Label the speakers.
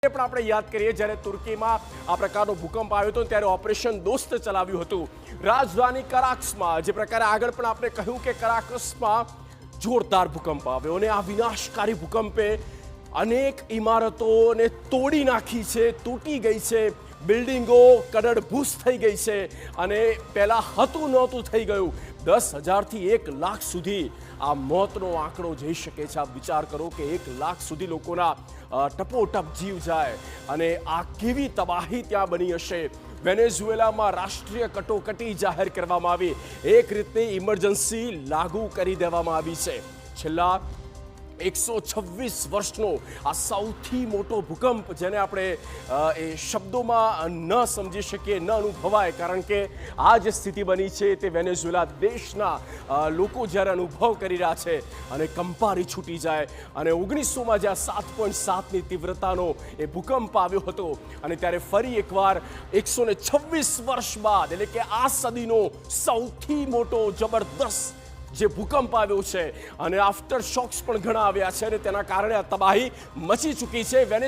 Speaker 1: પણ આપણે યાદ કરીએ જ્યારે તુર્કીમાં આ પ્રકારનો ભૂકંપ આવ્યો હતો ત્યારે ઓપરેશન દોસ્ત ચલાવ્યું હતું રાજધાની કરાકસમાં। જે પ્રકારે આગળ પણ આપણે કહ્યું કે કરાકસમાં જોરદાર ભૂકંપ આવ્યો અને આ વિનાશકારી ભૂકંપે અનેક ઇમારતોને તોડી નાખી છે, તૂટી ગઈ છે, બિલ્ડિંગો કડડભૂસ થઈ ગઈ છે અને પહેલાં હતું નહોતું થઈ ગયું। 10,000થી 1 લાખ સુધી આ મોતનો આંકડો જઈ શકે છે। આપ વિચાર કરો કે 1 લાખ સુધી લોકોના ટપોટપ જીવ જાય અને આ કેવી તબાહી ત્યાં બની હશે। વેનેઝુએલામાં રાષ્ટ્રીય કટોકટી જાહેર કરવામાં આવી, એક રીતની ઇમરજન્સી લાગુ કરી દેવામાં આવી છે। છેલ્લા 126 વર્ષનો આ સૌથી મોટો ભૂકંપ, જેને આપણે એ શબ્દોમાં ન સમજી શકીએ, ન અનુભવાય, કારણ કે આ જે સ્થિતિ બની છે તે વેનેઝુએલા દેશના લોકો જ્યારે અનુભવ કરી રહ્યા છે અને કંપારી છૂટી જાય। અને 1900માં જ્યાં 7.7ની તીવ્રતાનો એ ભૂકંપ આવ્યો હતો અને ત્યારે ફરી એકવાર 126 વર્ષ બાદ, એટલે કે આ સદીનો સૌથી મોટો જબરદસ્ત જે ભૂકંપ આવ્યો છે અને આફ્ટર શોક્સ પણ ઘણા આવ્યા છે અને તેના કારણે આ તબાહી મચી ચૂકી છે।